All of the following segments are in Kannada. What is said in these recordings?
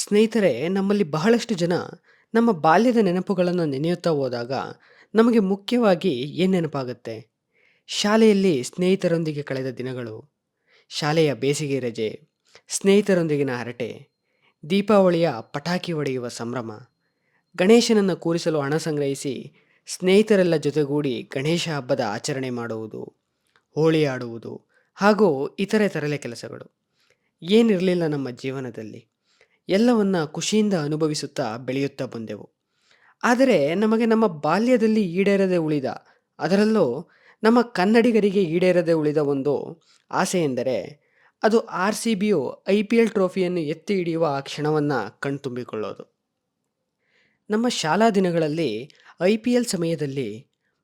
ಸ್ನೇಹಿತರೆ, ನಮ್ಮಲ್ಲಿ ಬಹಳಷ್ಟು ಜನ ನಮ್ಮ ಬಾಲ್ಯದ ನೆನಪುಗಳನ್ನು ನೆನೆಯುತ್ತಾ ಹೋದಾಗ ನಮಗೆ ಮುಖ್ಯವಾಗಿ ಏನು ನೆನಪಾಗುತ್ತೆ? ಶಾಲೆಯಲ್ಲಿ ಸ್ನೇಹಿತರೊಂದಿಗೆ ಕಳೆದ ದಿನಗಳು, ಶಾಲೆಯ ಬೇಸಿಗೆ ರಜೆ, ಸ್ನೇಹಿತರೊಂದಿಗಿನ ಹರಟೆ, ದೀಪಾವಳಿಯ ಪಟಾಕಿ ಹೊಡೆಯುವ ಸಂಭ್ರಮ, ಗಣೇಶನನ್ನು ಕೂರಿಸಲು ಹಣ ಸಂಗ್ರಹಿಸಿ ಸ್ನೇಹಿತರೆಲ್ಲ ಜೊತೆಗೂಡಿ ಗಣೇಶ ಹಬ್ಬದ ಆಚರಣೆ ಮಾಡುವುದು, ಹೋಳಿ ಆಡುವುದು ಹಾಗೂ ಇತರೆ ತರಲೆ ಕೆಲಸಗಳು. ಏನಿರಲಿಲ್ಲ ನಮ್ಮ ಜೀವನದಲ್ಲಿ. ಎಲ್ಲವನ್ನ ಖುಷಿಯಿಂದ ಅನುಭವಿಸುತ್ತಾ ಬೆಳೆಯುತ್ತಾ ಬಂದೆವು. ಆದರೆ ನಮಗೆ ನಮ್ಮ ಬಾಲ್ಯದಲ್ಲಿ ಈಡೇರದೆ ಉಳಿದ, ಅದರಲ್ಲೂ ನಮ್ಮ ಕನ್ನಡಿಗರಿಗೆ ಈಡೇರದೆ ಉಳಿದ ಒಂದು ಆಸೆ ಎಂದರೆ ಅದು RCBಯು IPL ಟ್ರೋಫಿಯನ್ನು ಎತ್ತಿ ಹಿಡಿಯುವ ಆ ಕ್ಷಣವನ್ನು ಕಣ್ತುಂಬಿಕೊಳ್ಳೋದು. ನಮ್ಮ ಶಾಲಾ ದಿನಗಳಲ್ಲಿ IPL ಸಮಯದಲ್ಲಿ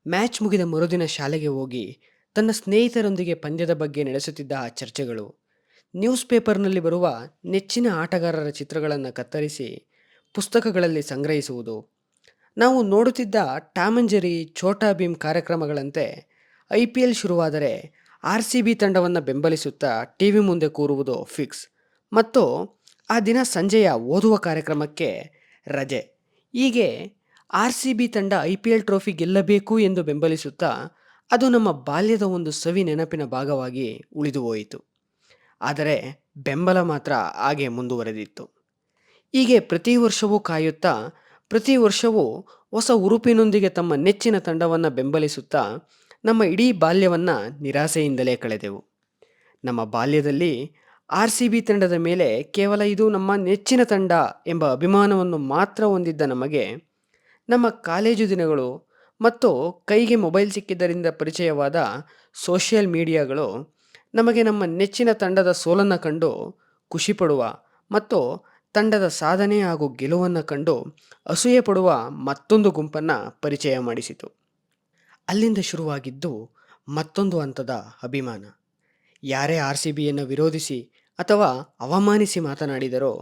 ಮ್ಯಾಚ್ ಮುಗಿದ ಮರುದಿನ ಶಾಲೆಗೆ ಹೋಗಿ ತನ್ನ ಸ್ನೇಹಿತರೊಂದಿಗೆ ಪಂದ್ಯದ ಬಗ್ಗೆ ನಡೆಸುತ್ತಿದ್ದ ಆ ಚರ್ಚೆಗಳು, ನ್ಯೂಸ್ ಪೇಪರ್ನಲ್ಲಿ ಬರುವ ನೆಚ್ಚಿನ ಆಟಗಾರರ ಚಿತ್ರಗಳನ್ನು ಕತ್ತರಿಸಿ ಪುಸ್ತಕಗಳಲ್ಲಿ ಸಂಗ್ರಹಿಸುವುದು, ನಾವು ನೋಡುತ್ತಿದ್ದ Tom and Jerry, Chhota Bheem ಕಾರ್ಯಕ್ರಮಗಳಂತೆ IPL ಶುರುವಾದರೆ RCB ತಂಡವನ್ನು ಬೆಂಬಲಿಸುತ್ತಾ ಟಿವಿ ಮುಂದೆ ಕೂರುವುದು ಫಿಕ್ಸ್. ಮತ್ತು ಆ ದಿನ ಸಂಜೆಯ ಓದುವ ಕಾರ್ಯಕ್ರಮಕ್ಕೆ ರಜೆ. ಹೀಗೆ RCB ತಂಡ IPL ಟ್ರೋಫಿ ಗೆಲ್ಲಬೇಕು ಎಂದು ಬೆಂಬಲಿಸುತ್ತಾ ಅದು ನಮ್ಮ ಬಾಲ್ಯದ ಒಂದು ಸವಿ ನೆನಪಿನ ಭಾಗವಾಗಿ ಉಳಿದು ಹೋಯಿತು. ಆದರೆ ಬೆಂಬಲ ಮಾತ್ರ ಹಾಗೆ ಮುಂದುವರೆದಿತ್ತು. ಹೀಗೆ ಪ್ರತಿ ವರ್ಷವೂ ಕಾಯುತ್ತಾ, ಪ್ರತಿ ವರ್ಷವೂ ಹೊಸ ಹುರುಪಿನೊಂದಿಗೆ ತಮ್ಮ ನೆಚ್ಚಿನ ತಂಡವನ್ನು ಬೆಂಬಲಿಸುತ್ತಾ ನಮ್ಮ ಇಡೀ ಬಾಲ್ಯವನ್ನು ನಿರಾಸೆಯಿಂದಲೇ ಕಳೆದೆವು. ನಮ್ಮ ಬಾಲ್ಯದಲ್ಲಿ RCB ತಂಡದ ಮೇಲೆ ಕೇವಲ ಇದು ನಮ್ಮ ನೆಚ್ಚಿನ ತಂಡ ಎಂಬ ಅಭಿಮಾನವನ್ನು ಮಾತ್ರ ಹೊಂದಿದ್ದ ನಮಗೆ, ನಮ್ಮ ಕಾಲೇಜು ದಿನಗಳು ಮತ್ತು ಕೈಗೆ ಮೊಬೈಲ್ ಸಿಕ್ಕಿದ್ದರಿಂದ ಪರಿಚಯವಾದ ಸೋಷಿಯಲ್ ಮೀಡಿಯಾಗಳು ನಮಗೆ ನಮ್ಮ ನೆಚ್ಚಿನ ತಂಡದ ಸೋಲನ್ನು ಕಂಡು ಖುಷಿಪಡುವ ಮತ್ತು ತಂಡದ ಸಾಧನೆ ಹಾಗೂ ಗೆಲುವನ್ನು ಕಂಡು ಅಸೂಯೆ ಪಡುವ ಮತ್ತೊಂದು ಗುಂಪನ್ನು ಪರಿಚಯ ಮಾಡಿಸಿತು. ಅಲ್ಲಿಂದ ಶುರುವಾಗಿದ್ದು ಮತ್ತೊಂದು ಹಂತದ ಅಭಿಮಾನ. ಯಾರೇ RCBಯನ್ನು ವಿರೋಧಿಸಿ ಅಥವಾ ಅವಮಾನಿಸಿ ಮಾತನಾಡಿದರೋ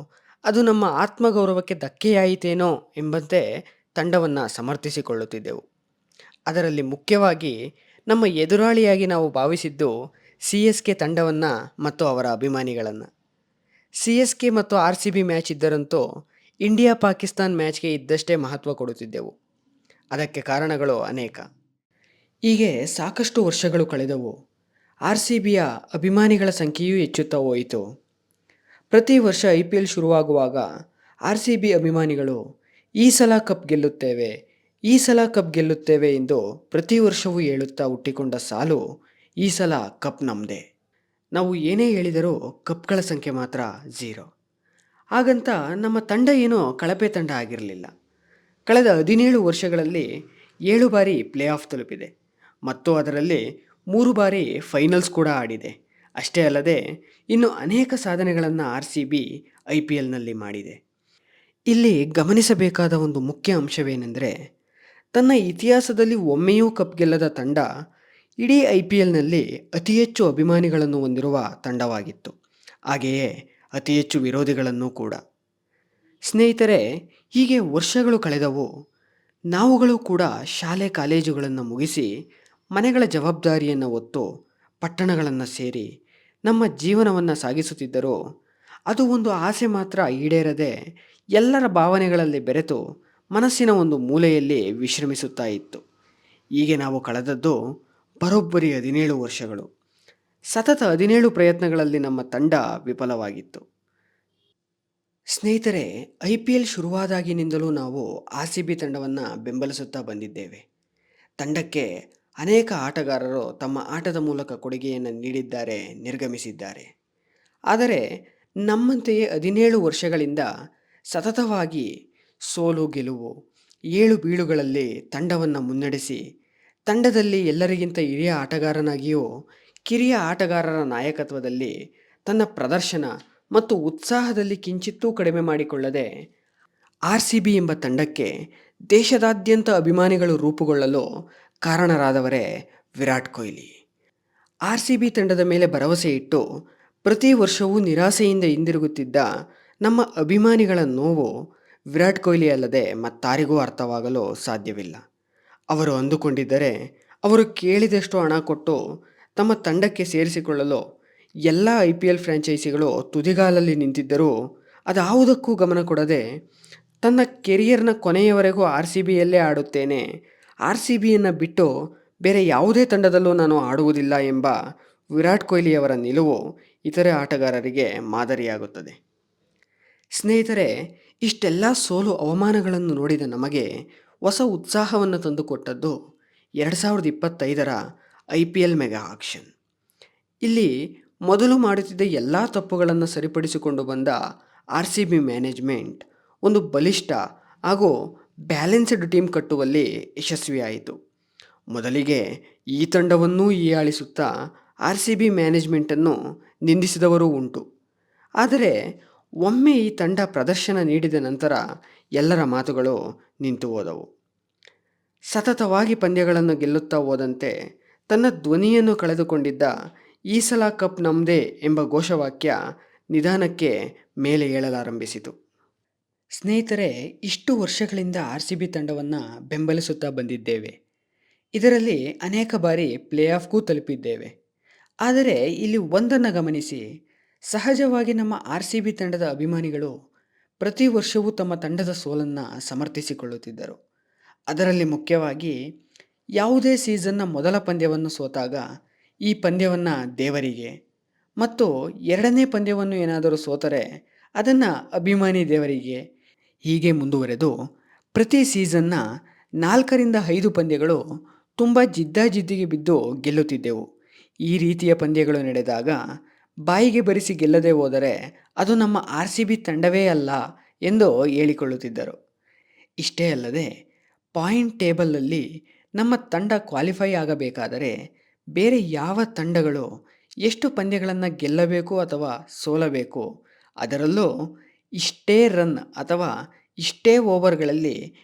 ಅದು ನಮ್ಮ ಆತ್ಮಗೌರವಕ್ಕೆ ಧಕ್ಕೆಯಾಯಿತೇನೋ ಎಂಬಂತೆ ತಂಡವನ್ನು ಸಮರ್ಥಿಸಿಕೊಳ್ಳುತ್ತಿದ್ದೆವು. ಅದರಲ್ಲಿ ಮುಖ್ಯವಾಗಿ ನಮ್ಮ ಎದುರಾಳಿಯಾಗಿ ನಾವು ಭಾವಿಸಿದ್ದು CSK ತಂಡವನ್ನು ಮತ್ತು ಅವರ ಅಭಿಮಾನಿಗಳನ್ನು. CSK ಮತ್ತು RCB ಮ್ಯಾಚ್ ಇದ್ದರಂತೂ ಇಂಡಿಯಾ ಪಾಕಿಸ್ತಾನ್ ಮ್ಯಾಚ್ಗೆ ಇದ್ದಷ್ಟೇ ಮಹತ್ವ ಕೊಡುತ್ತಿದ್ದೆವು. ಅದಕ್ಕೆ ಕಾರಣಗಳು ಅನೇಕ. ಹೀಗೆ ಸಾಕಷ್ಟು ವರ್ಷಗಳು ಕಳೆದವು. RCBಯ ಅಭಿಮಾನಿಗಳ ಸಂಖ್ಯೆಯೂ ಹೆಚ್ಚುತ್ತಾ ಹೋಯಿತು. ಪ್ರತಿ ವರ್ಷ IPL ಶುರುವಾಗುವಾಗ RCB ಅಭಿಮಾನಿಗಳು ಈ ಸಲ ಕಪ್ ಗೆಲ್ಲುತ್ತೇವೆ, ಈ ಸಲ ಕಪ್ ಗೆಲ್ಲುತ್ತೇವೆ ಎಂದು ಪ್ರತಿ ವರ್ಷವೂ ಹೇಳುತ್ತಾ ಹುಟ್ಟಿಕೊಂಡ ಸಾಲು, ಈ ಸಲ ಕಪ್ ನಮ್ಮದೇ. ನಾವು ಏನೇ ಹೇಳಿದರೂ ಕಪ್ಗಳ ಸಂಖ್ಯೆ ಮಾತ್ರ 0. ಹಾಗಂತ ನಮ್ಮ ತಂಡ ಏನೋ ಕಳಪೆ ತಂಡ ಆಗಿರಲಿಲ್ಲ. ಕಳೆದ 17 ವರ್ಷಗಳಲ್ಲಿ 7 ಬಾರಿ ಪ್ಲೇ ಆಫ್ ತಲುಪಿದೆ ಮತ್ತು ಅದರಲ್ಲಿ 3 ಬಾರಿ ಫೈನಲ್ಸ್ ಕೂಡ ಆಡಿದೆ. ಅಷ್ಟೇ ಅಲ್ಲದೆ ಇನ್ನು ಅನೇಕ ಸಾಧನೆಗಳನ್ನು RCB IPLನಲ್ಲಿ ಮಾಡಿದೆ. ಇಲ್ಲಿ ಗಮನಿಸಬೇಕಾದ ಒಂದು ಮುಖ್ಯ ಅಂಶವೇನೆಂದರೆ, ತನ್ನ ಇತಿಹಾಸದಲ್ಲಿ ಒಮ್ಮೆಯೂ ಕಪ್ ಗೆಲ್ಲದ ತಂಡ ಇಡೀ IPLನಲ್ಲಿ ಅತಿ ಹೆಚ್ಚು ಅಭಿಮಾನಿಗಳನ್ನು ಹೊಂದಿರುವ ತಂಡವಾಗಿತ್ತು. ಹಾಗೆಯೇ ಅತಿ ಹೆಚ್ಚು ವಿರೋಧಿಗಳನ್ನು ಕೂಡ. ಸ್ನೇಹಿತರೆ, ಹೀಗೆ ವರ್ಷಗಳು ಕಳೆದವು. ನಾವುಗಳು ಕೂಡ ಶಾಲೆ ಕಾಲೇಜುಗಳನ್ನು ಮುಗಿಸಿ ಮನೆಗಳ ಜವಾಬ್ದಾರಿಯನ್ನು ಹೊತ್ತು ಪಟ್ಟಣಗಳನ್ನು ಸೇರಿ ನಮ್ಮ ಜೀವನವನ್ನು ಸಾಗಿಸುತ್ತಿದ್ದರೂ ಅದು ಒಂದು ಆಸೆ ಮಾತ್ರ ಈಡೇರದೆ ಎಲ್ಲರ ಭಾವನೆಗಳಲ್ಲಿ ಬೆರೆತು ಮನಸ್ಸಿನ ಒಂದು ಮೂಲೆಯಲ್ಲಿ ವಿಶ್ರಮಿಸುತ್ತಾ ಇತ್ತು. ಹೀಗೆ ನಾವು ಕಳೆದದ್ದು ಬರೋಬ್ಬರಿ 17 ವರ್ಷಗಳು. ಸತತ 17 ಪ್ರಯತ್ನಗಳಲ್ಲಿ ನಮ್ಮ ತಂಡ ವಿಫಲವಾಗಿತ್ತು. ಸ್ನೇಹಿತರೆ, IPL ಶುರುವಾದಾಗಿನಿಂದಲೂ ನಾವು RCB ತಂಡವನ್ನು ಬೆಂಬಲಿಸುತ್ತಾ ಬಂದಿದ್ದೇವೆ. ತಂಡಕ್ಕೆ ಅನೇಕ ಆಟಗಾರರು ತಮ್ಮ ಆಟದ ಮೂಲಕ ಕೊಡುಗೆಯನ್ನು ನೀಡಿದ್ದಾರೆ, ನಿರ್ಗಮಿಸಿದ್ದಾರೆ. ಆದರೆ ನಮ್ಮಂತೆಯೇ 17 ವರ್ಷಗಳಿಂದ ಸತತವಾಗಿ ಸೋಲು ಗೆಲುವು, ಏಳು ಬೀಳುಗಳಲ್ಲಿ ತಂಡವನ್ನು ಮುನ್ನಡೆಸಿ, ತಂಡದಲ್ಲಿ ಎಲ್ಲರಿಗಿಂತ ಹಿರಿಯ ಆಟಗಾರನಾಗಿಯೂ ಕಿರಿಯ ಆಟಗಾರರ ನಾಯಕತ್ವದಲ್ಲಿ ತನ್ನ ಪ್ರದರ್ಶನ ಮತ್ತು ಉತ್ಸಾಹದಲ್ಲಿ ಕಿಂಚಿತ್ತೂ ಕಡಿಮೆ ಮಾಡಿಕೊಳ್ಳದೆ RCB ಎಂಬ ತಂಡಕ್ಕೆ ದೇಶದಾದ್ಯಂತ ಅಭಿಮಾನಿಗಳು ರೂಪುಗೊಳ್ಳಲು ಕಾರಣರಾದವರೇ ವಿರಾಟ್ ಕೊಹ್ಲಿ. RCB ತಂಡದ ಮೇಲೆ ಭರವಸೆ ಇಟ್ಟು ಪ್ರತಿ ವರ್ಷವೂ ನಿರಾಸೆಯಿಂದ ಹಿಂದಿರುಗುತ್ತಿದ್ದ ನಮ್ಮ ಅಭಿಮಾನಿಗಳ ನೋವು ವಿರಾಟ್ ಕೊಹ್ಲಿ ಅಲ್ಲದೆ ಮತ್ತಾರಿಗೂ ಅರ್ಥವಾಗಲು ಸಾಧ್ಯವಿಲ್ಲ. ಅವರು ಅಂದುಕೊಂಡಿದ್ದರೆ ಅವರು ಕೇಳಿದಷ್ಟು ಹಣ ಕೊಟ್ಟು ತಮ್ಮ ತಂಡಕ್ಕೆ ಸೇರಿಸಿಕೊಳ್ಳಲು ಎಲ್ಲ IPL ಫ್ರ್ಯಾಂಚೈಸಿಗಳು ತುದಿಗಾಲಲ್ಲಿ ನಿಂತಿದ್ದರೂ ಅದಾವುದಕ್ಕೂ ಗಮನ ಕೊಡದೆ ತನ್ನ ಕೆರಿಯರ್ನ ಕೊನೆಯವರೆಗೂ ಆರ್ ಸಿ ಬಿಯಲ್ಲೇ ಆಡುತ್ತೇನೆ, ಆರ್ ಸಿ ಬಿಯನ್ನು ಬಿಟ್ಟು ಬೇರೆ ಯಾವುದೇ ತಂಡದಲ್ಲೂ ನಾನು ಆಡುವುದಿಲ್ಲ ಎಂಬ ವಿರಾಟ್ ಕೊಹ್ಲಿಯವರ ನಿಲುವು ಇತರೆ ಆಟಗಾರರಿಗೆ ಮಾದರಿಯಾಗುತ್ತದೆ. ಸ್ನೇಹಿತರೆ, ಇಷ್ಟೆಲ್ಲ ಸೋಲು ಅವಮಾನಗಳನ್ನು ನೋಡಿದ ನಮಗೆ ಹೊಸ ಉತ್ಸಾಹವನ್ನು ತಂದುಕೊಟ್ಟದ್ದು 2025ರ IPL ಮೆಗಾ ಆಕ್ಷನ್. ಇಲ್ಲಿ ಮೊದಲು ಮಾಡುತ್ತಿದ್ದ ಎಲ್ಲ ತಪ್ಪುಗಳನ್ನು ಸರಿಪಡಿಸಿಕೊಂಡು ಬಂದ ಆರ್ ಸಿ ಬಿ ಮ್ಯಾನೇಜ್ಮೆಂಟ್ ಒಂದು ಬಲಿಷ್ಠ ಹಾಗೂ ಬ್ಯಾಲೆನ್ಸ್ಡ್ ಟೀಮ್ ಕಟ್ಟುವಲ್ಲಿ ಯಶಸ್ವಿಯಾಯಿತು. ಮೊದಲಿಗೆ ಈ ತಂಡವನ್ನೂ ಹೀಯಾಳಿಸುತ್ತಾ ಆರ್ ಸಿ ಬಿ ಮ್ಯಾನೇಜ್ಮೆಂಟನ್ನು ನಿಂದಿಸಿದವರೂ ಉಂಟು. ಆದರೆ ಒಮ್ಮೆ ಈ ತಂಡ ಪ್ರದರ್ಶನ ನೀಡಿದ ನಂತರ ಎಲ್ಲರ ಮಾತುಗಳು ನಿಂತು ಹೋದವು. ಸತತವಾಗಿ ಪಂದ್ಯಗಳನ್ನು ಗೆಲ್ಲುತ್ತಾ ಹೋದಂತೆ ತನ್ನ ಧ್ವನಿಯನ್ನು ಕಳೆದುಕೊಂಡಿದ್ದ "ಈ ಸಲ ಕಪ್ ನಮ್ದೇ" ಎಂಬ ಘೋಷವಾಕ್ಯ ನಿಧಾನಕ್ಕೆ ಮೇಲೆ ಏಳಲಾರಂಭಿಸಿತು. ಸ್ನೇಹಿತರೆ, ಇಷ್ಟು ವರ್ಷಗಳಿಂದ ಆರ್ ಸಿ ಬಿ ತಂಡವನ್ನು ಬೆಂಬಲಿಸುತ್ತಾ ಬಂದಿದ್ದೇವೆ. ಇದರಲ್ಲಿ ಅನೇಕ ಬಾರಿ ಪ್ಲೇ ಆಫ್ಗೂ ತಲುಪಿದ್ದೇವೆ. ಆದರೆ ಇಲ್ಲಿ ಒಂದನ್ನು ಗಮನಿಸಿ, ಸಹಜವಾಗಿ ನಮ್ಮ ಆರ್ ಸಿ ಬಿ ತಂಡದ ಅಭಿಮಾನಿಗಳು ಪ್ರತಿ ವರ್ಷವೂ ತಮ್ಮ ತಂಡದ ಸೋಲನ್ನು ಸಮರ್ಥಿಸಿಕೊಳ್ಳುತ್ತಿದ್ದರು. ಅದರಲ್ಲಿ ಮುಖ್ಯವಾಗಿ ಯಾವುದೇ ಸೀಸನ್ನ ಮೊದಲ ಪಂದ್ಯವನ್ನು ಸೋತಾಗ ಈ ಪಂದ್ಯವನ್ನು ದೇವರಿಗೆ, ಮತ್ತು ಎರಡನೇ ಪಂದ್ಯವನ್ನು ಏನಾದರೂ ಸೋತರೆ ಅದನ್ನು ಅಭಿಮಾನಿ ದೇವರಿಗೆ, ಹೀಗೆ ಮುಂದುವರೆದು ಪ್ರತಿ ಸೀಸನ್ನ 4ರಿಂದ 5 ಪಂದ್ಯಗಳು ತುಂಬ ಜಿದ್ದಾಜಿದ್ದಿಗೆ ಬಿದ್ದು ಗೆಲ್ಲುತ್ತಿದ್ದೆವು. ಈ ರೀತಿಯ ಪಂದ್ಯಗಳು ನಡೆದಾಗ ಬಾಯಿಗೆ ಬರಿಸಿ ಗೆಲ್ಲದೆ ಹೋದರೆ ಅದು ನಮ್ಮ ಆರ್ ಸಿ ಬಿ ತಂಡವೇ ಅಲ್ಲ ಎಂದು ಹೇಳಿಕೊಳ್ಳುತ್ತಿದ್ದರು. ಇಷ್ಟೇ ಅಲ್ಲದೆ ಪಾಯಿಂಟ್ ಟೇಬಲಲ್ಲಿ ನಮ್ಮ ತಂಡ ಕ್ವಾಲಿಫೈ ಆಗಬೇಕಾದರೆ ಬೇರೆ ಯಾವ ತಂಡಗಳು ಎಷ್ಟು ಪಂದ್ಯಗಳನ್ನು ಗೆಲ್ಲಬೇಕು ಅಥವಾ ಸೋಲಬೇಕು, ಅದರಲ್ಲೂ ಇಷ್ಟೇ ರನ್ ಅಥವಾ ಇಷ್ಟೇ ಓವರ್ಗಳಲ್ಲಿ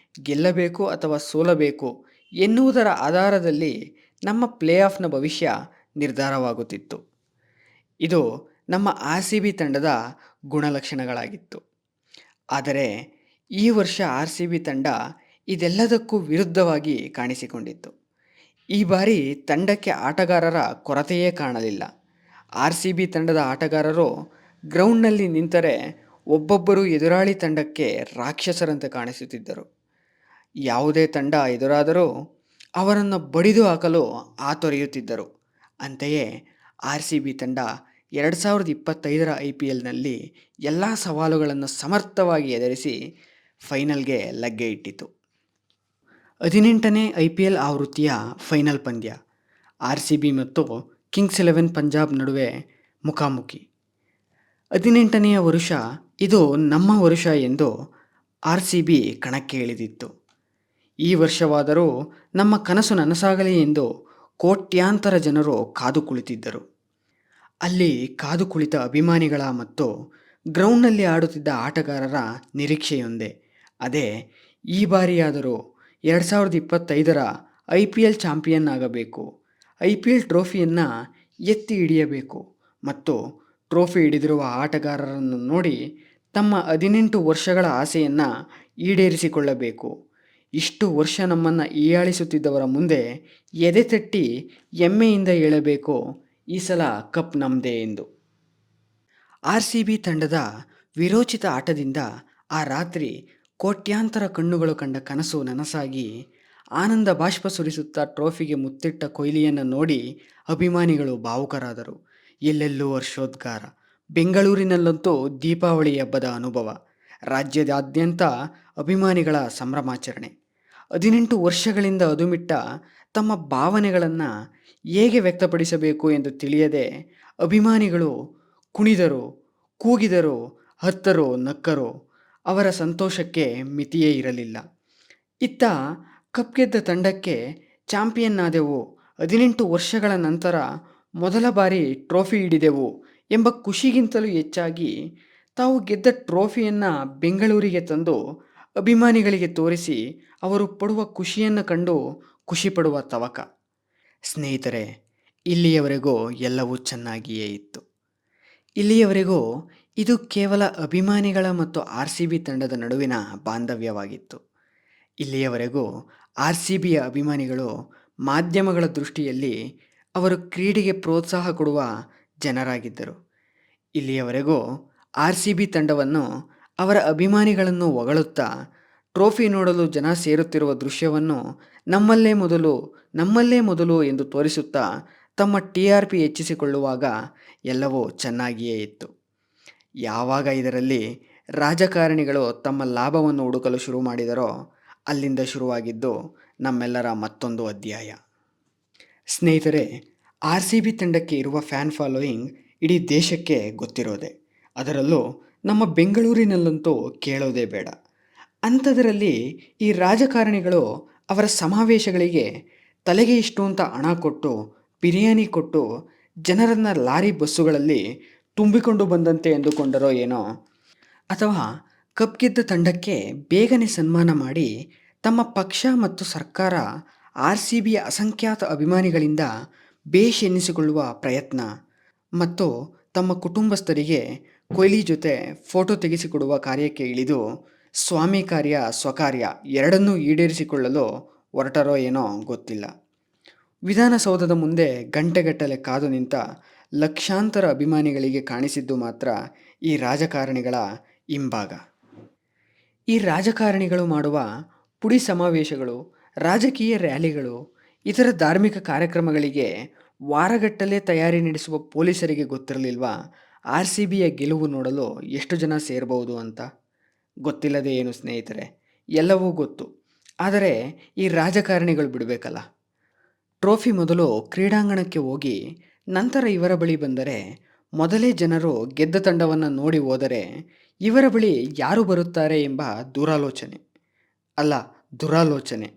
ಗೆಲ್ಲಬೇಕು ಅಥವಾ ಸೋಲಬೇಕು ಎನ್ನುವುದರ ಆಧಾರದಲ್ಲಿ ನಮ್ಮ ಪ್ಲೇ ಆಫ್ನ ಭವಿಷ್ಯ ನಿರ್ಧಾರವಾಗುತ್ತಿತ್ತು. ಇದು ನಮ್ಮ ಆರ್ ಸಿ ಬಿ ತಂಡದ ಗುಣಲಕ್ಷಣಗಳಾಗಿತ್ತು. ಆದರೆ ಈ ವರ್ಷ ಆರ್ ಸಿ ಬಿ ತಂಡ ಇದೆಲ್ಲದಕ್ಕೂ ವಿರುದ್ಧವಾಗಿ ಕಾಣಿಸಿಕೊಂಡಿತ್ತು. ಈ ಬಾರಿ ತಂಡಕ್ಕೆ ಆಟಗಾರರ ಕೊರತೆಯೇ ಕಾಣಲಿಲ್ಲ. ಆರ್ ಸಿ ಬಿ ತಂಡದ ಆಟಗಾರರು ಗ್ರೌಂಡ್ನಲ್ಲಿ ನಿಂತರೆ ಒಬ್ಬೊಬ್ಬರು ಎದುರಾಳಿ ತಂಡಕ್ಕೆ ರಾಕ್ಷಸರಂತೆ ಕಾಣಿಸುತ್ತಿದ್ದರು. ಯಾವುದೇ ತಂಡ ಎದುರಾದರೂ ಅವರನ್ನು ಬಡಿದು ಹಾಕಲು ಹಾತೊರೆಯುತ್ತಿದ್ದರು. ಅಂತೆಯೇ ಆರ್ ಸಿ ಬಿ ತಂಡ 2025ರ IPLನಲ್ಲಿ ಎಲ್ಲ ಸವಾಲುಗಳನ್ನು ಸಮರ್ಥವಾಗಿ ಎದುರಿಸಿ ಫೈನಲ್ಗೆ ಲಗ್ಗೆ ಇಟ್ಟಿತು. 18ನೇ IPL ಆವೃತ್ತಿಯ ಫೈನಲ್ ಪಂದ್ಯ ಆರ್ ಸಿ ಬಿ ಮತ್ತು ಕಿಂಗ್ಸ್ 11 ಪಂಜಾಬ್ ನಡುವೆ ಮುಖಾಮುಖಿ. 18ನೆಯ ವರುಷ ಇದು ನಮ್ಮ ವರುಷ ಎಂದು ಆರ್ ಸಿ ಬಿ ಕಣಕ್ಕೆ ಇಳಿದಿತ್ತು. ಈ ವರ್ಷವಾದರೂ ನಮ್ಮ ಕನಸು ನನಸಾಗಲಿ ಎಂದು ಕೋಟ್ಯಾಂತರ ಜನರು ಕಾದು ಕುಳಿತಿದ್ದರು. ಅಲ್ಲಿ ಕಾದು ಕುಳಿತ ಅಭಿಮಾನಿಗಳ ಮತ್ತು ಗ್ರೌಂಡ್ನಲ್ಲಿ ಆಡುತ್ತಿದ್ದ ಆಟಗಾರರ ನಿರೀಕ್ಷೆಯೊಂದೇ. ಅದೇ ಈ ಬಾರಿಯಾದರೂ 2025ರ IPL ಚಾಂಪಿಯನ್ ಆಗಬೇಕು, IPL ಟ್ರೋಫಿಯನ್ನು ಎತ್ತಿ ಹಿಡಿಯಬೇಕು ಮತ್ತು ಟ್ರೋಫಿ ಹಿಡಿದಿರುವ ಆಟಗಾರರನ್ನು ನೋಡಿ ತಮ್ಮ 18 ವರ್ಷಗಳ ಆಸೆಯನ್ನು ಈಡೇರಿಸಿಕೊಳ್ಳಬೇಕು. ಇಷ್ಟು ವರ್ಷ ನಮ್ಮನ್ನು ಹೀಯಾಳಿಸುತ್ತಿದ್ದವರ ಮುಂದೆ ಎದೆ ತಟ್ಟಿ ಹೆಮ್ಮೆಯಿಂದ ಹೇಳಬೇಕು, ಈ ಸಲ ಕಪ್ ನಮ್ಮದೇ ಎಂದು. ಆರ್ ಸಿ ಬಿ ತಂಡದ ವಿರೋಚಿತ ಆಟದಿಂದ ಆ ರಾತ್ರಿ ಕೋಟ್ಯಾಂತರ ಕಣ್ಣುಗಳು ಕಂಡ ಕನಸು ನನಸಾಗಿ ಆನಂದ ಬಾಷ್ಪ ಸುರಿಸುತ್ತಾ ಟ್ರೋಫಿಗೆ ಮುತ್ತಿಟ್ಟ ಕೊಹ್ಲಿಯನ್ನು ನೋಡಿ ಅಭಿಮಾನಿಗಳು ಭಾವುಕರಾದರು. ಎಲ್ಲೆಲ್ಲೂ ಹರ್ಷೋದ್ಗಾರ. ಬೆಂಗಳೂರಿನಲ್ಲಂತೂ ದೀಪಾವಳಿ ಹಬ್ಬದ ಅನುಭವ. ರಾಜ್ಯದಾದ್ಯಂತ ಅಭಿಮಾನಿಗಳ ಸಂಭ್ರಮಾಚರಣೆ. 18 ವರ್ಷಗಳಿಂದ ಅದುಮಿಟ್ಟ ತಮ್ಮ ಭಾವನೆಗಳನ್ನು ಹೇಗೆ ವ್ಯಕ್ತಪಡಿಸಬೇಕು ಎಂದು ತಿಳಿಯದೆ ಅಭಿಮಾನಿಗಳು ಕುಣಿದರು, ಕೂಗಿದರು, ಹತ್ತರೋ ನಕ್ಕರೋ. ಅವರ ಸಂತೋಷಕ್ಕೆ ಮಿತಿಯೇ ಇರಲಿಲ್ಲ. ಇತ್ತ ಕಪ್ ಗೆದ್ದ ತಂಡಕ್ಕೆ ಚಾಂಪಿಯನ್ ಆದೆವು, 18 ವರ್ಷಗಳ ನಂತರ ಮೊದಲ ಬಾರಿ ಟ್ರೋಫಿ ಹಿಡಿದೆವು ಎಂಬ ಖುಷಿಗಿಂತಲೂ ಹೆಚ್ಚಾಗಿ ತಾವು ಗೆದ್ದ ಟ್ರೋಫಿಯನ್ನು ಬೆಂಗಳೂರಿಗೆ ತಂದು ಅಭಿಮಾನಿಗಳಿಗೆ ತೋರಿಸಿ ಅವರು ಪಡುವ ಖುಷಿಯನ್ನು ಕಂಡು ಖುಷಿಪಡುವ ತವಕ. ಸ್ನೇಹಿತರೆ, ಇಲ್ಲಿಯವರೆಗೂ ಎಲ್ಲವೂ ಚೆನ್ನಾಗಿಯೇ ಇತ್ತು. ಇಲ್ಲಿಯವರೆಗೂ ಇದು ಕೇವಲ ಅಭಿಮಾನಿಗಳ ಮತ್ತು ಆರ್ ಸಿ ಬಿ ತಂಡದ ನಡುವಿನ ಬಾಂಧವ್ಯವಾಗಿತ್ತು. ಇಲ್ಲಿಯವರೆಗೂ ಆರ್ ಸಿ ಬಿಯ ಅಭಿಮಾನಿಗಳು ಮಾಧ್ಯಮಗಳ ದೃಷ್ಟಿಯಲ್ಲಿ ಅವರು ಕ್ರೀಡೆಗೆ ಪ್ರೋತ್ಸಾಹ ಕೊಡುವ ಜನರಾಗಿದ್ದರು. ಇಲ್ಲಿಯವರೆಗೂ ಆರ್ ಸಿ ಬಿ ತಂಡವನ್ನು ಅವರ ಅಭಿಮಾನಿಗಳನ್ನು ಹೊಗಳುತ್ತಾ ಟ್ರೋಫಿ ನೋಡಲು ಜನ ಸೇರುತ್ತಿರುವ ದೃಶ್ಯವನ್ನು ನಮ್ಮಲ್ಲೇ ಮೊದಲು ನಮ್ಮಲ್ಲೇ ಮೊದಲು ಎಂದು ತೋರಿಸುತ್ತಾ ತಮ್ಮ TRP ಹೆಚ್ಚಿಸಿಕೊಳ್ಳುವಾಗ ಎಲ್ಲವೂ ಚೆನ್ನಾಗಿಯೇ ಇತ್ತು. ಯಾವಾಗ ಇದರಲ್ಲಿ ರಾಜಕಾರಣಿಗಳು ತಮ್ಮ ಲಾಭವನ್ನು ಹುಡುಕಲು ಶುರು ಮಾಡಿದರೋ ಅಲ್ಲಿಂದ ಶುರುವಾಗಿದ್ದು ನಮ್ಮೆಲ್ಲರ ಮತ್ತೊಂದು ಅಧ್ಯಾಯ. ಸ್ನೇಹಿತರೆ, RCB ತಂಡಕ್ಕೆ ಇರುವ ಫ್ಯಾನ್ ಫಾಲೋಯಿಂಗ್ ಇಡೀ ದೇಶಕ್ಕೆ ಗೊತ್ತಿರೋದೆ. ಅದರಲ್ಲೂ ನಮ್ಮ ಬೆಂಗಳೂರಿನಲ್ಲಂತೂ ಕೇಳೋದೇ ಬೇಡ. ಅಂಥದರಲ್ಲಿ ಈ ರಾಜಕಾರಣಿಗಳು ಅವರ ಸಮಾವೇಶಗಳಿಗೆ ತಲೆಗೆ ಇಷ್ಟು ಅಂತ ಹಣ ಕೊಟ್ಟು, ಬಿರಿಯಾನಿ ಕೊಟ್ಟು ಜನರನ್ನು ಲಾರಿ ಬಸ್ಸುಗಳಲ್ಲಿ ತುಂಬಿಕೊಂಡು ಬಂದಂತೆ ಎಂದುಕೊಂಡರೋ ಏನೋ, ಅಥವಾ ಕಪ್ ಗೆದ್ದ ತಂಡಕ್ಕೆ ಬೇಗನೆ ಸನ್ಮಾನ ಮಾಡಿ ತಮ್ಮ ಪಕ್ಷ ಮತ್ತು ಸರ್ಕಾರ RCBಯ ಅಸಂಖ್ಯಾತ ಅಭಿಮಾನಿಗಳಿಂದ ಬೇಷ್ ಎನ್ನಿಸಿಕೊಳ್ಳುವ ಪ್ರಯತ್ನ ಮತ್ತು ತಮ್ಮ ಕುಟುಂಬಸ್ಥರಿಗೆ ಕೊಹ್ಲಿ ಜೊತೆ ಫೋಟೋ ತೆಗೆಸಿಕೊಡುವ ಕಾರ್ಯಕ್ಕೆ ಇಳಿದು ಸ್ವಾಮಿ ಕಾರ್ಯ ಸ್ವಕಾರ್ಯ ಎರಡನ್ನೂ ಈಡೇರಿಸಿಕೊಳ್ಳಲು ಹೊರಟರೋ ಏನೋ ಗೊತ್ತಿಲ್ಲ. ವಿಧಾನಸೌಧದ ಮುಂದೆ ಗಂಟೆಗಟ್ಟಲೆ ಕಾದು ನಿಂತ ಲಕ್ಷಾಂತರ ಅಭಿಮಾನಿಗಳಿಗೆ ಕಾಣಿಸಿದ್ದು ಮಾತ್ರ ಈ ರಾಜಕಾರಣಿಗಳ ಹಿಂಭಾಗ. ಈ ರಾಜಕಾರಣಿಗಳು ಮಾಡುವ ಪುಡಿ ಸಮಾವೇಶಗಳು, ರಾಜಕೀಯ ರ್ಯಾಲಿಗಳು, ಇತರ ಧಾರ್ಮಿಕ ಕಾರ್ಯಕ್ರಮಗಳಿಗೆ ವಾರಗಟ್ಟಲೆ ತಯಾರಿ ನಡೆಸುವ ಪೊಲೀಸರಿಗೆ ಗೊತ್ತಿರಲಿಲ್ವಾ RCBಯ ಗೆಲುವು ನೋಡಲು ಎಷ್ಟು ಜನ ಸೇರಬಹುದು ಅಂತ? ಗೊತ್ತಿಲ್ಲದೆ ಏನು ಸ್ನೇಹಿತರೆ, ಎಲ್ಲವೂ ಗೊತ್ತು. ಆದರೆ ಈ ರಾಜಕಾರಣಿಗಳು ಬಿಡಬೇಕಲ್ಲ. ಟ್ರೋಫಿ ಮೊದಲು ಕ್ರೀಡಾಂಗಣಕ್ಕೆ ಹೋಗಿ ನಂತರ ಇವರ ಬಳಿ ಬಂದರೆ, ಮೊದಲೇ ಜನರು ಗೆದ್ದ ತಂಡವನ್ನು ನೋಡಿ ಹೋದರೆ ಇವರ ಬಳಿ ಯಾರು ಬರುತ್ತಾರೆ ಎಂಬ ದುರಾಲೋಚನೆ ಅಲ್ಲ, ದುರಾಲೋಚನೆ.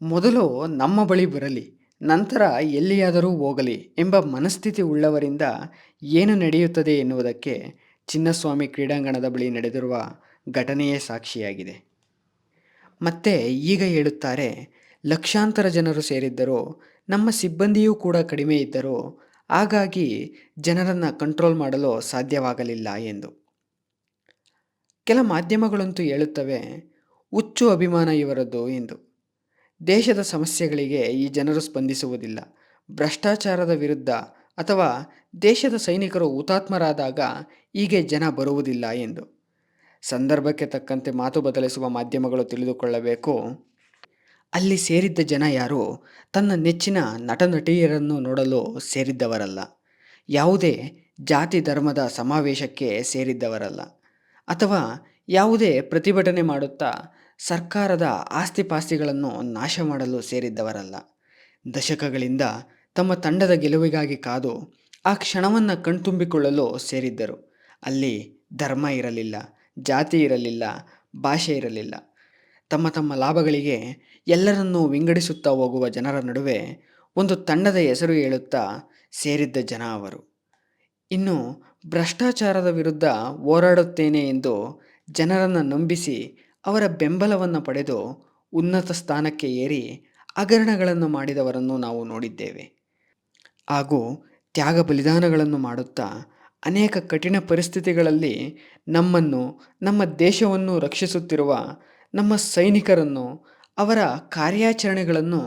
ಮೊದಲು ನಮ್ಮ ಬಳಿ ಬರಲಿ, ನಂತರ ಎಲ್ಲಿಯಾದರೂ ಹೋಗಲಿ ಎಂಬ ಮನಸ್ಥಿತಿ ಉಳ್ಳವರಿಂದ ಏನು ನಡೆಯುತ್ತದೆ ಎನ್ನುವುದಕ್ಕೆ ಚಿನ್ನಸ್ವಾಮಿ ಕ್ರೀಡಾಂಗಣದ ಬಳಿ ನಡೆದಿರುವ ಘಟನೆಯೇ ಸಾಕ್ಷಿಯಾಗಿದೆ. ಮತ್ತೆ ಈಗ ಹೇಳುತ್ತಾರೆ, ಲಕ್ಷಾಂತರ ಜನರು ಸೇರಿದ್ದರೂ ನಮ್ಮ ಸಿಬ್ಬಂದಿಯೂ ಕೂಡ ಕಡಿಮೆ ಇದ್ದರು, ಹಾಗಾಗಿ ಜನರನ್ನು ಕಂಟ್ರೋಲ್ ಮಾಡಲು ಸಾಧ್ಯವಾಗಲಿಲ್ಲ ಎಂದು. ಕೆಲ ಮಾಧ್ಯಮಗಳಂತೂ ಹೇಳುತ್ತವೆ, ಹುಚ್ಚು ಅಭಿಮಾನ ಇವರದ್ದು ಎಂದು. ದೇಶದ ಸಮಸ್ಯೆಗಳಿಗೆ ಈ ಜನರು ಸ್ಪಂದಿಸುವುದಿಲ್ಲ. ಭ್ರಷ್ಟಾಚಾರದ ವಿರುದ್ಧ ಅಥವಾ ದೇಶದ ಸೈನಿಕರು ಹುತಾತ್ಮರಾದಾಗ ಹೀಗೆ ಜನ ಬರುವುದಿಲ್ಲ ಎಂದು. ಸಂದರ್ಭಕ್ಕೆ ತಕ್ಕಂತೆ ಮಾತು ಬದಲಿಸುವ ಮಾಧ್ಯಮಗಳು ತಿಳಿದುಕೊಳ್ಳಬೇಕು, ಅಲ್ಲಿ ಸೇರಿದ್ದ ಜನ ಯಾರು ತನ್ನ ನೆಚ್ಚಿನ ನಟ ನಟಿಯರನ್ನು ನೋಡಲು ಸೇರಿದ್ದವರಲ್ಲ, ಯಾವುದೇ ಜಾತಿ ಧರ್ಮದ ಸಮಾವೇಶಕ್ಕೆ ಸೇರಿದ್ದವರಲ್ಲ, ಅಥವಾ ಯಾವುದೇ ಪ್ರತಿಭಟನೆ ಮಾಡುತ್ತಾ ಸರ್ಕಾರದ ಆಸ್ತಿಪಾಸ್ತಿಗಳನ್ನು ನಾಶ ಮಾಡಲು ಸೇರಿದ್ದವರಲ್ಲ. ದಶಕಗಳಿಂದ ತಮ್ಮ ತಂಡದ ಗೆಲುವಿಗಾಗಿ ಕಾದು ಆ ಕ್ಷಣವನ್ನು ಕಣ್ತುಂಬಿಕೊಳ್ಳಲು ಸೇರಿದ್ದರು. ಅಲ್ಲಿ ಧರ್ಮ ಇರಲಿಲ್ಲ, ಜಾತಿ ಇರಲಿಲ್ಲ, ಭಾಷೆ ಇರಲಿಲ್ಲ. ತಮ್ಮ ತಮ್ಮ ಲಾಭಗಳಿಗೆ ಎಲ್ಲರನ್ನೂ ವಿಂಗಡಿಸುತ್ತಾ ಹೋಗುವ ಜನರ ನಡುವೆ ಒಂದು ತಂಡದ ಹೆಸರು ಹೇಳುತ್ತಾ ಸೇರಿದ್ದ ಜನ ಅವರು. ಇನ್ನು ಭ್ರಷ್ಟಾಚಾರದ ವಿರುದ್ಧ ಹೋರಾಡುತ್ತೇನೆ ಎಂದು ಜನರನ್ನು ನಂಬಿಸಿ ಅವರ ಬೆಂಬಲವನ್ನು ಪಡೆದು ಉನ್ನತ ಸ್ಥಾನಕ್ಕೆ ಏರಿ ಹಗರಣಗಳನ್ನು ಮಾಡಿದವರನ್ನು ನಾವು ನೋಡಿದ್ದೇವೆ. ಹಾಗೂ ತ್ಯಾಗ ಬಲಿದಾನಗಳನ್ನು ಮಾಡುತ್ತಾ ಅನೇಕ ಕಠಿಣ ಪರಿಸ್ಥಿತಿಗಳಲ್ಲಿ ನಮ್ಮನ್ನು, ನಮ್ಮ ದೇಶವನ್ನು ರಕ್ಷಿಸುತ್ತಿರುವ ನಮ್ಮ ಸೈನಿಕರನ್ನು, ಅವರ ಕಾರ್ಯಾಚರಣೆಗಳನ್ನು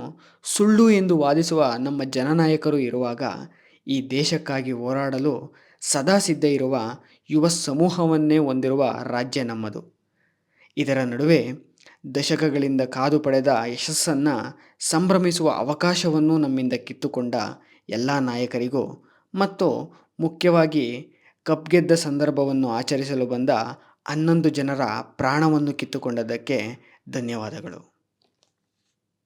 ಸುಳ್ಳು ಎಂದು ವಾದಿಸುವ ನಮ್ಮ ಜನನಾಯಕರು ಇರುವಾಗ ಈ ದೇಶಕ್ಕಾಗಿ ಹೋರಾಡಲು ಸದಾ ಸಿದ್ಧ ಇರುವ ಯುವ ಸಮೂಹವನ್ನೇ ಹೊಂದಿರುವ ರಾಜ್ಯ ನಮ್ಮದು. ಇದರ ನಡುವೆ ದಶಕಗಳಿಂದ ಕಾದು ಪಡೆದ ಯಶಸ್ಸನ್ನು ಸಂಭ್ರಮಿಸುವ ಅವಕಾಶವನ್ನು ನಮ್ಮಿಂದ ಕಿತ್ತುಕೊಂಡ ಎಲ್ಲ ನಾಯಕರಿಗೂ ಮತ್ತು ಮುಖ್ಯವಾಗಿ ಕಪ್ ಗೆದ್ದ ಸಂದರ್ಭವನ್ನು ಆಚರಿಸಲು ಬಂದ 11 ಜನರ ಪ್ರಾಣವನ್ನು ಕಿತ್ತುಕೊಂಡದ್ದಕ್ಕೆ ಧನ್ಯವಾದಗಳು.